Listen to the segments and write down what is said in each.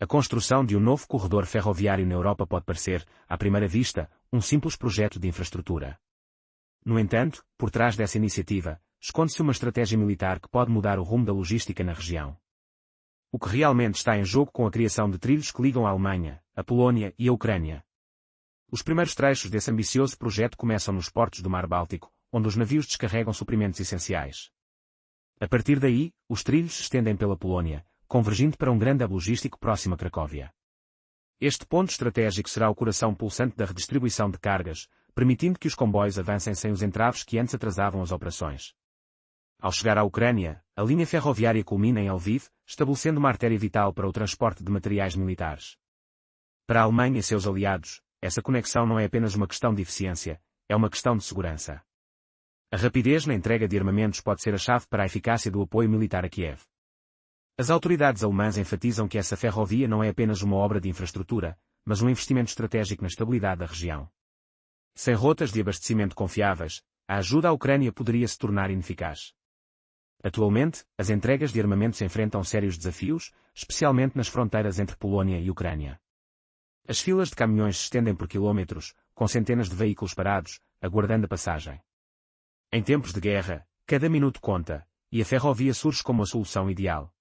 A construção de um novo corredor ferroviário na Europa pode parecer, à primeira vista, um simples projeto de infraestrutura. No entanto, por trás dessa iniciativa, esconde-se uma estratégia militar que pode mudar o rumo da logística na região. O que realmente está em jogo com a criação de trilhos que ligam a Alemanha, a Polónia e a Ucrânia. Os primeiros trechos desse ambicioso projeto começam nos portos do Mar Báltico, onde os navios descarregam suprimentos essenciais. A partir daí, os trilhos se estendem pela Polónia, convergindo para um grande hub logístico próximo a Cracóvia. Este ponto estratégico será o coração pulsante da redistribuição de cargas, permitindo que os comboios avancem sem os entraves que antes atrasavam as operações. Ao chegar à Ucrânia, a linha ferroviária culmina em Lviv, estabelecendo uma artéria vital para o transporte de materiais militares. Para a Alemanha e seus aliados, essa conexão não é apenas uma questão de eficiência, é uma questão de segurança. A rapidez na entrega de armamentos pode ser a chave para a eficácia do apoio militar a Kiev. As autoridades alemãs enfatizam que essa ferrovia não é apenas uma obra de infraestrutura, mas um investimento estratégico na estabilidade da região. Sem rotas de abastecimento confiáveis, a ajuda à Ucrânia poderia se tornar ineficaz. Atualmente, as entregas de armamentos enfrentam sérios desafios, especialmente nas fronteiras entre Polónia e Ucrânia. As filas de caminhões se estendem por quilômetros, com centenas de veículos parados, aguardando a passagem. Em tempos de guerra, cada minuto conta, e a ferrovia surge como a solução ideal.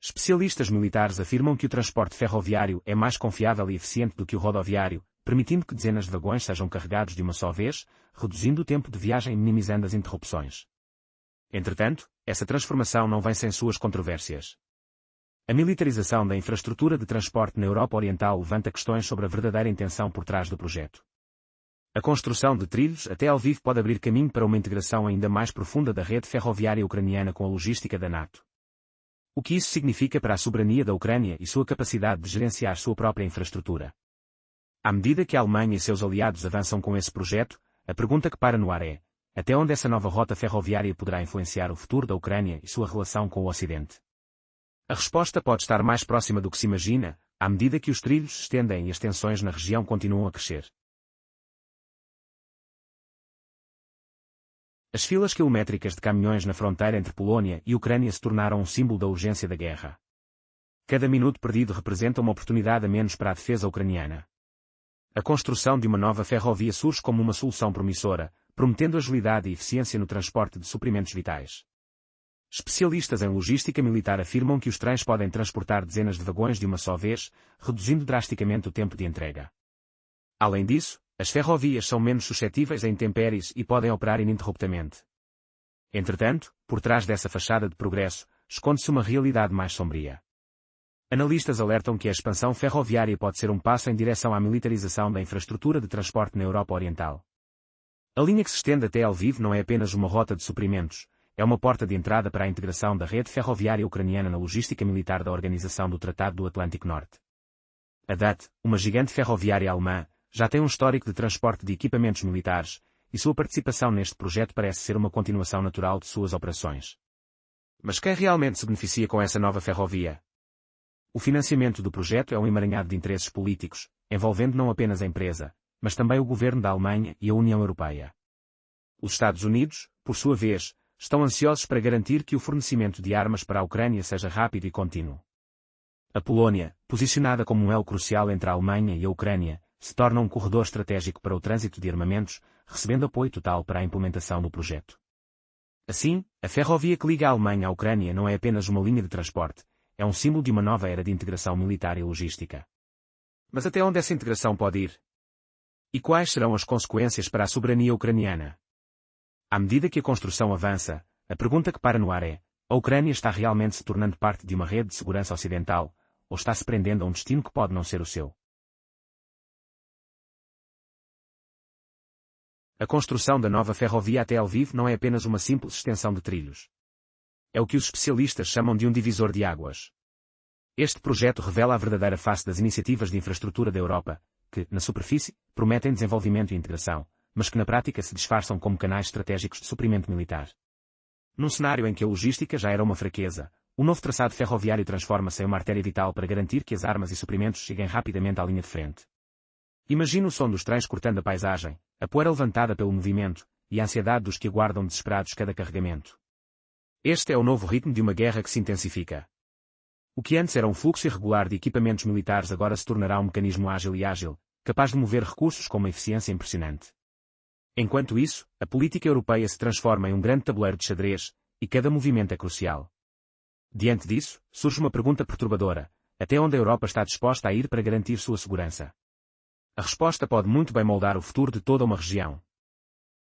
Especialistas militares afirmam que o transporte ferroviário é mais confiável e eficiente do que o rodoviário, permitindo que dezenas de vagões sejam carregados de uma só vez, reduzindo o tempo de viagem e minimizando as interrupções. Entretanto, essa transformação não vem sem suas controvérsias. A militarização da infraestrutura de transporte na Europa Oriental levanta questões sobre a verdadeira intenção por trás do projeto. A construção de trilhos até Lviv pode abrir caminho para uma integração ainda mais profunda da rede ferroviária ucraniana com a logística da NATO. O que isso significa para a soberania da Ucrânia e sua capacidade de gerenciar sua própria infraestrutura? À medida que a Alemanha e seus aliados avançam com esse projeto, a pergunta que para no ar é: até onde essa nova rota ferroviária poderá influenciar o futuro da Ucrânia e sua relação com o Ocidente? A resposta pode estar mais próxima do que se imagina, à medida que os trilhos se estendem e as tensões na região continuam a crescer. As filas quilométricas de caminhões na fronteira entre Polónia e Ucrânia se tornaram um símbolo da urgência da guerra. Cada minuto perdido representa uma oportunidade a menos para a defesa ucraniana. A construção de uma nova ferrovia surge como uma solução promissora, prometendo agilidade e eficiência no transporte de suprimentos vitais. Especialistas em logística militar afirmam que os trens podem transportar dezenas de vagões de uma só vez, reduzindo drasticamente o tempo de entrega. Além disso, as ferrovias são menos suscetíveis a intempéries e podem operar ininterruptamente. Entretanto, por trás dessa fachada de progresso, esconde-se uma realidade mais sombria. Analistas alertam que a expansão ferroviária pode ser um passo em direção à militarização da infraestrutura de transporte na Europa Oriental. A linha que se estende até Lviv não é apenas uma rota de suprimentos, é uma porta de entrada para a integração da rede ferroviária ucraniana na logística militar da Organização do Tratado do Atlântico Norte. A DAT, uma gigante ferroviária alemã, já tem um histórico de transporte de equipamentos militares, e sua participação neste projeto parece ser uma continuação natural de suas operações. Mas quem realmente se beneficia com essa nova ferrovia? O financiamento do projeto é um emaranhado de interesses políticos, envolvendo não apenas a empresa, mas também o governo da Alemanha e a União Europeia. Os Estados Unidos, por sua vez, estão ansiosos para garantir que o fornecimento de armas para a Ucrânia seja rápido e contínuo. A Polónia, posicionada como um elo crucial entre a Alemanha e a Ucrânia, se torna um corredor estratégico para o trânsito de armamentos, recebendo apoio total para a implementação do projeto. Assim, a ferrovia que liga a Alemanha à Ucrânia não é apenas uma linha de transporte, é um símbolo de uma nova era de integração militar e logística. Mas até onde essa integração pode ir? E quais serão as consequências para a soberania ucraniana? À medida que a construção avança, a pergunta que para no ar é: a Ucrânia está realmente se tornando parte de uma rede de segurança ocidental, ou está se prendendo a um destino que pode não ser o seu? A construção da nova ferrovia até Lviv não é apenas uma simples extensão de trilhos. É o que os especialistas chamam de um divisor de águas. Este projeto revela a verdadeira face das iniciativas de infraestrutura da Europa, que, na superfície, prometem desenvolvimento e integração, mas que na prática se disfarçam como canais estratégicos de suprimento militar. Num cenário em que a logística já era uma fraqueza, o novo traçado ferroviário transforma-se em uma artéria vital para garantir que as armas e suprimentos cheguem rapidamente à linha de frente. Imagine o som dos trens cortando a paisagem, a poeira levantada pelo movimento, e a ansiedade dos que aguardam desesperados cada carregamento. Este é o novo ritmo de uma guerra que se intensifica. O que antes era um fluxo irregular de equipamentos militares agora se tornará um mecanismo ágil, capaz de mover recursos com uma eficiência impressionante. Enquanto isso, a política europeia se transforma em um grande tabuleiro de xadrez, e cada movimento é crucial. Diante disso, surge uma pergunta perturbadora: até onde a Europa está disposta a ir para garantir sua segurança? A resposta pode muito bem moldar o futuro de toda uma região.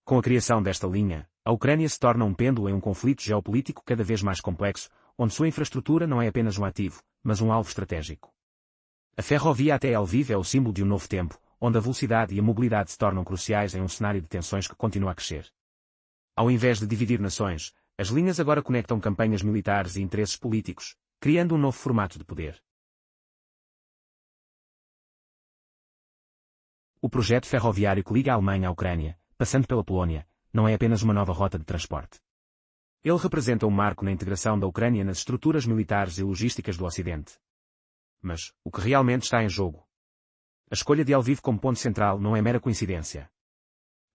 Com a criação desta linha, a Ucrânia se torna um pêndulo em um conflito geopolítico cada vez mais complexo, onde sua infraestrutura não é apenas um ativo, mas um alvo estratégico. A ferrovia até Lviv é o símbolo de um novo tempo, onde a velocidade e a mobilidade se tornam cruciais em um cenário de tensões que continua a crescer. Ao invés de dividir nações, as linhas agora conectam campanhas militares e interesses políticos, criando um novo formato de poder. O projeto ferroviário que liga a Alemanha à Ucrânia, passando pela Polónia, não é apenas uma nova rota de transporte. Ele representa um marco na integração da Ucrânia nas estruturas militares e logísticas do Ocidente. Mas, o que realmente está em jogo? A escolha de Lviv como ponto central não é mera coincidência.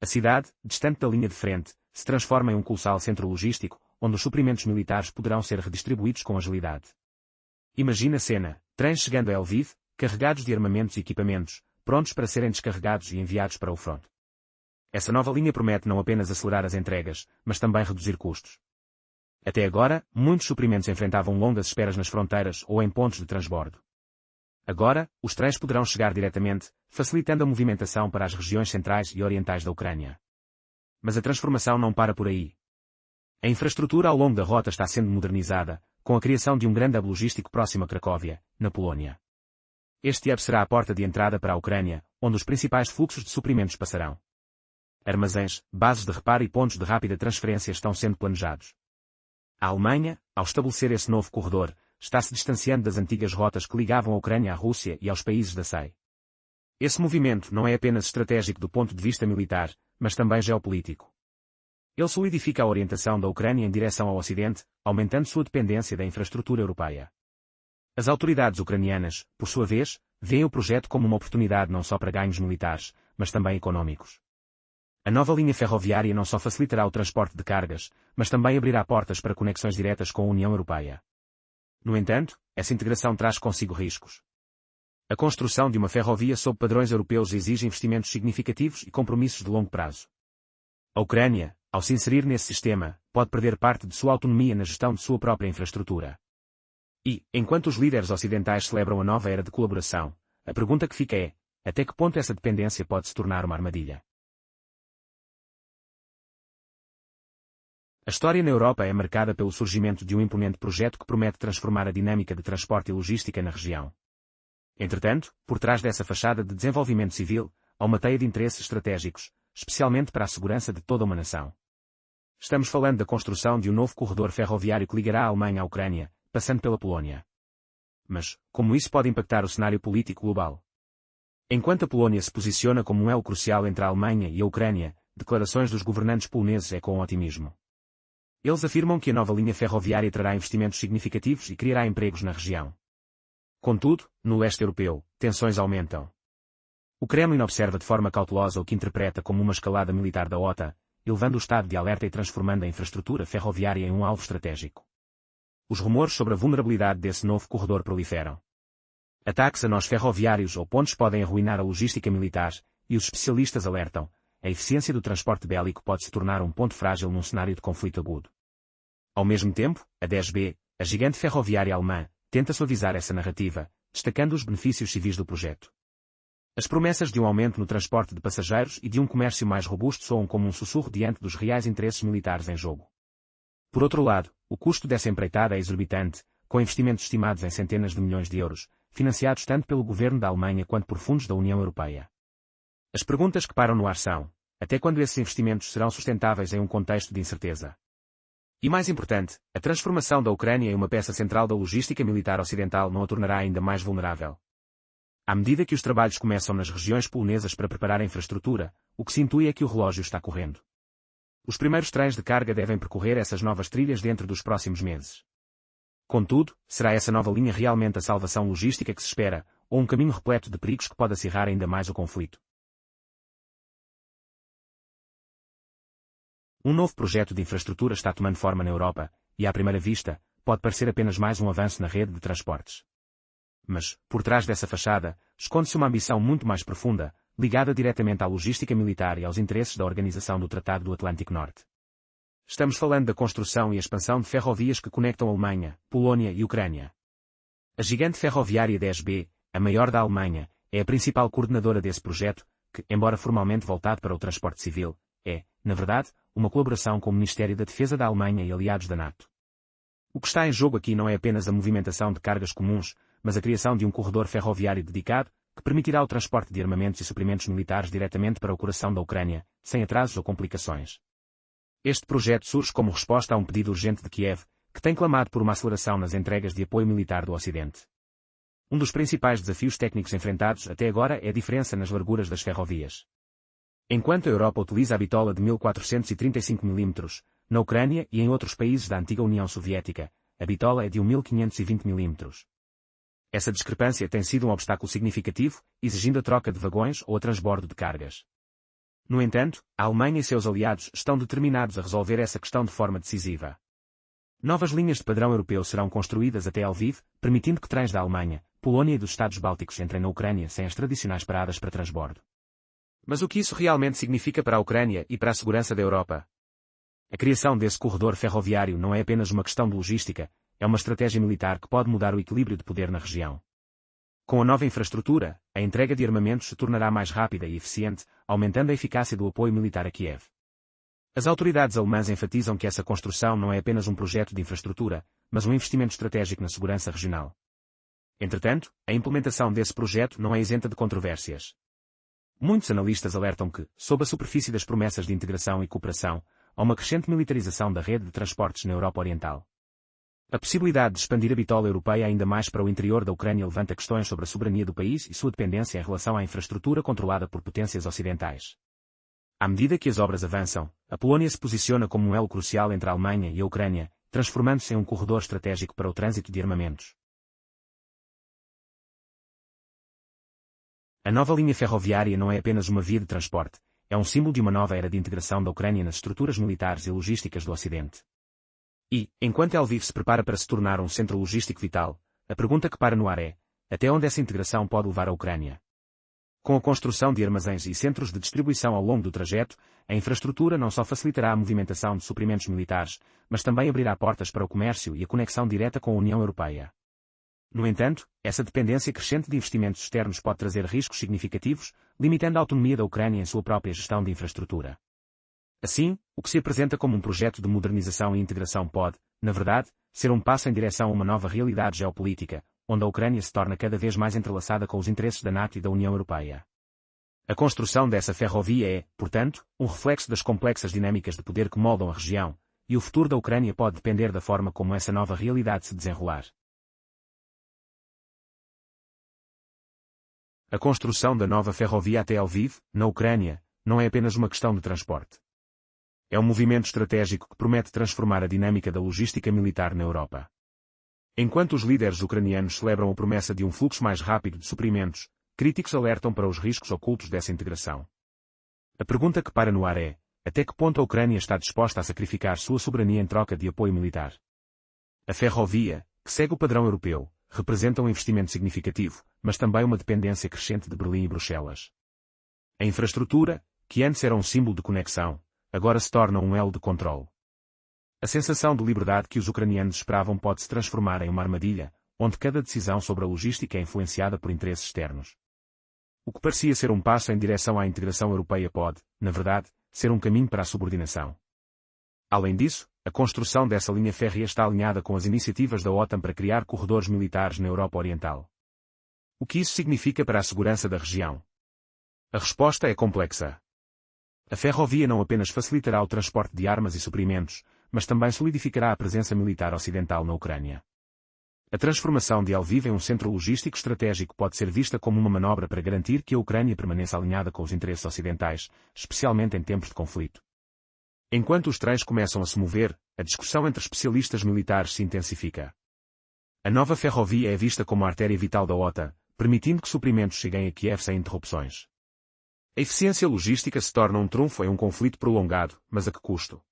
A cidade, distante da linha de frente, se transforma em um colossal centro logístico, onde os suprimentos militares poderão ser redistribuídos com agilidade. Imagina a cena: trens chegando a Lviv, carregados de armamentos e equipamentos, prontos para serem descarregados e enviados para o fronte. Essa nova linha promete não apenas acelerar as entregas, mas também reduzir custos. Até agora, muitos suprimentos enfrentavam longas esperas nas fronteiras ou em pontos de transbordo. Agora, os trens poderão chegar diretamente, facilitando a movimentação para as regiões centrais e orientais da Ucrânia. Mas a transformação não para por aí. A infraestrutura ao longo da rota está sendo modernizada, com a criação de um grande hub logístico próximo a Cracóvia, na Polónia. Este hub será a porta de entrada para a Ucrânia, onde os principais fluxos de suprimentos passarão. Armazéns, bases de reparo e pontos de rápida transferência estão sendo planejados. A Alemanha, ao estabelecer esse novo corredor, está se distanciando das antigas rotas que ligavam a Ucrânia à Rússia e aos países da CEI. Esse movimento não é apenas estratégico do ponto de vista militar, mas também geopolítico. Ele solidifica a orientação da Ucrânia em direção ao Ocidente, aumentando sua dependência da infraestrutura europeia. As autoridades ucranianas, por sua vez, veem o projeto como uma oportunidade não só para ganhos militares, mas também econômicos. A nova linha ferroviária não só facilitará o transporte de cargas, mas também abrirá portas para conexões diretas com a União Europeia. No entanto, essa integração traz consigo riscos. A construção de uma ferrovia sob padrões europeus exige investimentos significativos e compromissos de longo prazo. A Ucrânia, ao se inserir nesse sistema, pode perder parte de sua autonomia na gestão de sua própria infraestrutura. E, enquanto os líderes ocidentais celebram a nova era de colaboração, a pergunta que fica é: até que ponto essa dependência pode se tornar uma armadilha? A história na Europa é marcada pelo surgimento de um imponente projeto que promete transformar a dinâmica de transporte e logística na região. Entretanto, por trás dessa fachada de desenvolvimento civil, há uma teia de interesses estratégicos, especialmente para a segurança de toda uma nação. Estamos falando da construção de um novo corredor ferroviário que ligará a Alemanha à Ucrânia, passando pela Polónia. Mas, como isso pode impactar o cenário político global? Enquanto a Polónia se posiciona como um elo crucial entre a Alemanha e a Ucrânia, declarações dos governantes poloneses ecoam otimismo. Eles afirmam que a nova linha ferroviária trará investimentos significativos e criará empregos na região. Contudo, no leste europeu, tensões aumentam. O Kremlin observa de forma cautelosa o que interpreta como uma escalada militar da OTAN, elevando o estado de alerta e transformando a infraestrutura ferroviária em um alvo estratégico. Os rumores sobre a vulnerabilidade desse novo corredor proliferam. Ataques a nós ferroviários ou pontes podem arruinar a logística militar, e os especialistas alertam: a eficiência do transporte bélico pode se tornar um ponto frágil num cenário de conflito agudo. Ao mesmo tempo, a 10B, a gigante ferroviária alemã, tenta suavizar essa narrativa, destacando os benefícios civis do projeto. As promessas de um aumento no transporte de passageiros e de um comércio mais robusto soam como um sussurro diante dos reais interesses militares em jogo. Por outro lado, o custo dessa empreitada é exorbitante, com investimentos estimados em centenas de milhões de euros, financiados tanto pelo governo da Alemanha quanto por fundos da União Europeia. As perguntas que param no ar são: até quando esses investimentos serão sustentáveis em um contexto de incerteza? E mais importante, a transformação da Ucrânia em uma peça central da logística militar ocidental não a tornará ainda mais vulnerável. À medida que os trabalhos começam nas regiões polonesas para preparar a infraestrutura, o que se intui é que o relógio está correndo. Os primeiros trens de carga devem percorrer essas novas trilhas dentro dos próximos meses. Contudo, será essa nova linha realmente a salvação logística que se espera, ou um caminho repleto de perigos que pode acirrar ainda mais o conflito? Um novo projeto de infraestrutura está tomando forma na Europa, e à primeira vista, pode parecer apenas mais um avanço na rede de transportes. Mas, por trás dessa fachada, esconde-se uma ambição muito mais profunda, ligada diretamente à logística militar e aos interesses da Organização do Tratado do Atlântico Norte. Estamos falando da construção e expansão de ferrovias que conectam Alemanha, Polónia e Ucrânia. A gigante ferroviária 10B, a maior da Alemanha, é a principal coordenadora desse projeto, que, embora formalmente voltado para o transporte civil, é, na verdade, uma colaboração com o Ministério da Defesa da Alemanha e aliados da NATO. O que está em jogo aqui não é apenas a movimentação de cargas comuns, mas a criação de um corredor ferroviário dedicado, que permitirá o transporte de armamentos e suprimentos militares diretamente para o coração da Ucrânia, sem atrasos ou complicações. Este projeto surge como resposta a um pedido urgente de Kiev, que tem clamado por uma aceleração nas entregas de apoio militar do Ocidente. Um dos principais desafios técnicos enfrentados até agora é a diferença nas larguras das ferrovias. Enquanto a Europa utiliza a bitola de 1435 mm, na Ucrânia e em outros países da antiga União Soviética, a bitola é de 1520 mm. Essa discrepância tem sido um obstáculo significativo, exigindo a troca de vagões ou a transbordo de cargas. No entanto, a Alemanha e seus aliados estão determinados a resolver essa questão de forma decisiva. Novas linhas de padrão europeu serão construídas até Lviv, permitindo que trens da Alemanha, Polónia e dos Estados Bálticos entrem na Ucrânia sem as tradicionais paradas para transbordo. Mas o que isso realmente significa para a Ucrânia e para a segurança da Europa? A criação desse corredor ferroviário não é apenas uma questão de logística, é uma estratégia militar que pode mudar o equilíbrio de poder na região. Com a nova infraestrutura, a entrega de armamentos se tornará mais rápida e eficiente, aumentando a eficácia do apoio militar a Kiev. As autoridades alemãs enfatizam que essa construção não é apenas um projeto de infraestrutura, mas um investimento estratégico na segurança regional. Entretanto, a implementação desse projeto não é isenta de controvérsias. Muitos analistas alertam que, sob a superfície das promessas de integração e cooperação, há uma crescente militarização da rede de transportes na Europa Oriental. A possibilidade de expandir a bitola europeia ainda mais para o interior da Ucrânia levanta questões sobre a soberania do país e sua dependência em relação à infraestrutura controlada por potências ocidentais. À medida que as obras avançam, a Polónia se posiciona como um elo crucial entre a Alemanha e a Ucrânia, transformando-se em um corredor estratégico para o trânsito de armamentos. A nova linha ferroviária não é apenas uma via de transporte, é um símbolo de uma nova era de integração da Ucrânia nas estruturas militares e logísticas do Ocidente. E, enquanto Lviv se prepara para se tornar um centro logístico vital, a pergunta que para no ar é: até onde essa integração pode levar a Ucrânia? Com a construção de armazéns e centros de distribuição ao longo do trajeto, a infraestrutura não só facilitará a movimentação de suprimentos militares, mas também abrirá portas para o comércio e a conexão direta com a União Europeia. No entanto, essa dependência crescente de investimentos externos pode trazer riscos significativos, limitando a autonomia da Ucrânia em sua própria gestão de infraestrutura. Assim, o que se apresenta como um projeto de modernização e integração pode, na verdade, ser um passo em direção a uma nova realidade geopolítica, onde a Ucrânia se torna cada vez mais entrelaçada com os interesses da NATO e da União Europeia. A construção dessa ferrovia é, portanto, um reflexo das complexas dinâmicas de poder que moldam a região, e o futuro da Ucrânia pode depender da forma como essa nova realidade se desenrolar. A construção da nova ferrovia até Lviv, na Ucrânia, não é apenas uma questão de transporte. É um movimento estratégico que promete transformar a dinâmica da logística militar na Europa. Enquanto os líderes ucranianos celebram a promessa de um fluxo mais rápido de suprimentos, críticos alertam para os riscos ocultos dessa integração. A pergunta que para no ar é: até que ponto a Ucrânia está disposta a sacrificar sua soberania em troca de apoio militar? A ferrovia, que segue o padrão europeu, representa um investimento significativo, mas também uma dependência crescente de Berlim e Bruxelas. A infraestrutura, que antes era um símbolo de conexão, agora se torna um elo de controle. A sensação de liberdade que os ucranianos esperavam pode se transformar em uma armadilha, onde cada decisão sobre a logística é influenciada por interesses externos. O que parecia ser um passo em direção à integração europeia pode, na verdade, ser um caminho para a subordinação. Além disso, a construção dessa linha férrea está alinhada com as iniciativas da OTAN para criar corredores militares na Europa Oriental. O que isso significa para a segurança da região? A resposta é complexa. A ferrovia não apenas facilitará o transporte de armas e suprimentos, mas também solidificará a presença militar ocidental na Ucrânia. A transformação de Lviv em um centro logístico estratégico pode ser vista como uma manobra para garantir que a Ucrânia permaneça alinhada com os interesses ocidentais, especialmente em tempos de conflito. Enquanto os trens começam a se mover, a discussão entre especialistas militares se intensifica. A nova ferrovia é vista como a artéria vital da OTAN, permitindo que suprimentos cheguem a Kiev sem interrupções. A eficiência logística se torna um trunfo em um conflito prolongado, mas a que custo?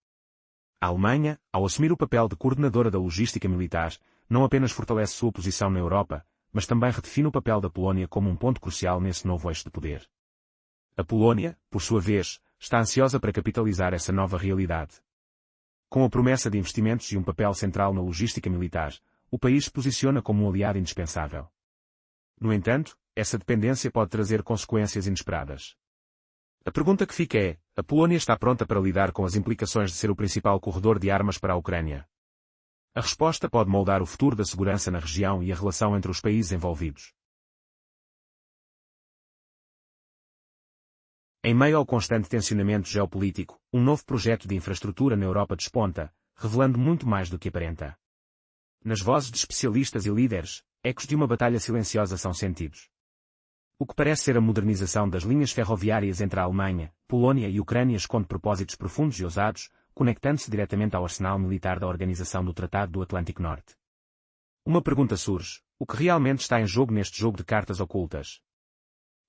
A Alemanha, ao assumir o papel de coordenadora da logística militar, não apenas fortalece sua posição na Europa, mas também redefine o papel da Polónia como um ponto crucial nesse novo eixo de poder. A Polónia, por sua vez, está ansiosa para capitalizar essa nova realidade. Com a promessa de investimentos e um papel central na logística militar, o país se posiciona como um aliado indispensável. No entanto, essa dependência pode trazer consequências inesperadas. A pergunta que fica é: a Polónia está pronta para lidar com as implicações de ser o principal corredor de armas para a Ucrânia? A resposta pode moldar o futuro da segurança na região e a relação entre os países envolvidos. Em meio ao constante tensionamento geopolítico, um novo projeto de infraestrutura na Europa desponta, revelando muito mais do que aparenta. Nas vozes de especialistas e líderes, ecos de uma batalha silenciosa são sentidos. O que parece ser a modernização das linhas ferroviárias entre a Alemanha, Polónia e Ucrânia esconde propósitos profundos e ousados, conectando-se diretamente ao arsenal militar da Organização do Tratado do Atlântico Norte. Uma pergunta surge: o que realmente está em jogo neste jogo de cartas ocultas?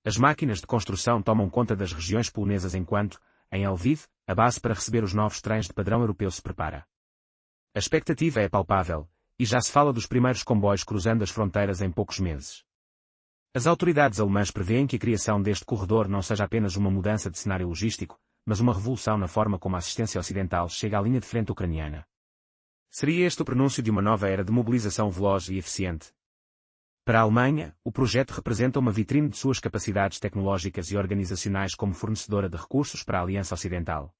As máquinas de construção tomam conta das regiões polonesas enquanto, em Lviv, a base para receber os novos trens de padrão europeu se prepara. A expectativa é palpável, e já se fala dos primeiros comboios cruzando as fronteiras em poucos meses. As autoridades alemãs prevêem que a criação deste corredor não seja apenas uma mudança de cenário logístico, mas uma revolução na forma como a assistência ocidental chega à linha de frente ucraniana. Seria este o prenúncio de uma nova era de mobilização veloz e eficiente? Para a Alemanha, o projeto representa uma vitrine de suas capacidades tecnológicas e organizacionais como fornecedora de recursos para a Aliança Ocidental.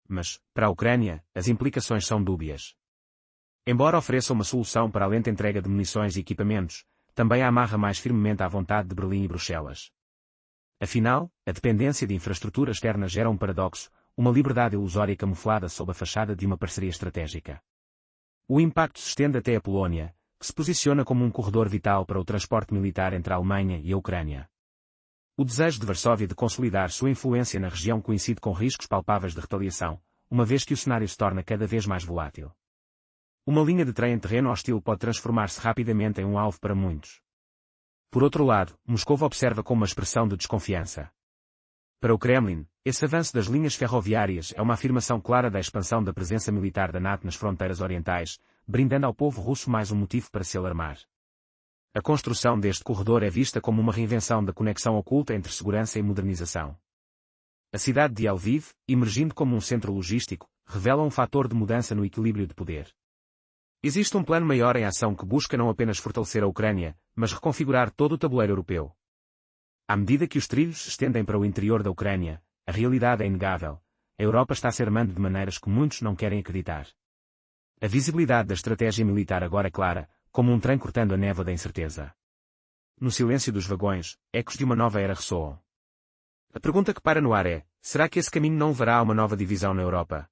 Mas, para a Ucrânia, as implicações são dúbias. Embora ofereça uma solução para a lenta entrega de munições e equipamentos, também a amarra mais firmemente à vontade de Berlim e Bruxelas. Afinal, a dependência de infraestrutura externa gera um paradoxo, uma liberdade ilusória camuflada sob a fachada de uma parceria estratégica. O impacto se estende até a Polónia, que se posiciona como um corredor vital para o transporte militar entre a Alemanha e a Ucrânia. O desejo de Varsóvia de consolidar sua influência na região coincide com riscos palpáveis de retaliação, uma vez que o cenário se torna cada vez mais volátil. Uma linha de trem em terreno hostil pode transformar-se rapidamente em um alvo para muitos. Por outro lado, Moscou observa com uma expressão de desconfiança. Para o Kremlin, esse avanço das linhas ferroviárias é uma afirmação clara da expansão da presença militar da NATO nas fronteiras orientais, brindando ao povo russo mais um motivo para se alarmar. A construção deste corredor é vista como uma reinvenção da conexão oculta entre segurança e modernização. A cidade de Lviv, emergindo como um centro logístico, revela um fator de mudança no equilíbrio de poder. Existe um plano maior em ação que busca não apenas fortalecer a Ucrânia, mas reconfigurar todo o tabuleiro europeu. À medida que os trilhos se estendem para o interior da Ucrânia, a realidade é inegável: a Europa está se armando de maneiras que muitos não querem acreditar. A visibilidade da estratégia militar agora é clara, como um trem cortando a névoa da incerteza. No silêncio dos vagões, ecos de uma nova era ressoam. A pergunta que para no ar é: será que esse caminho não levará a uma nova divisão na Europa?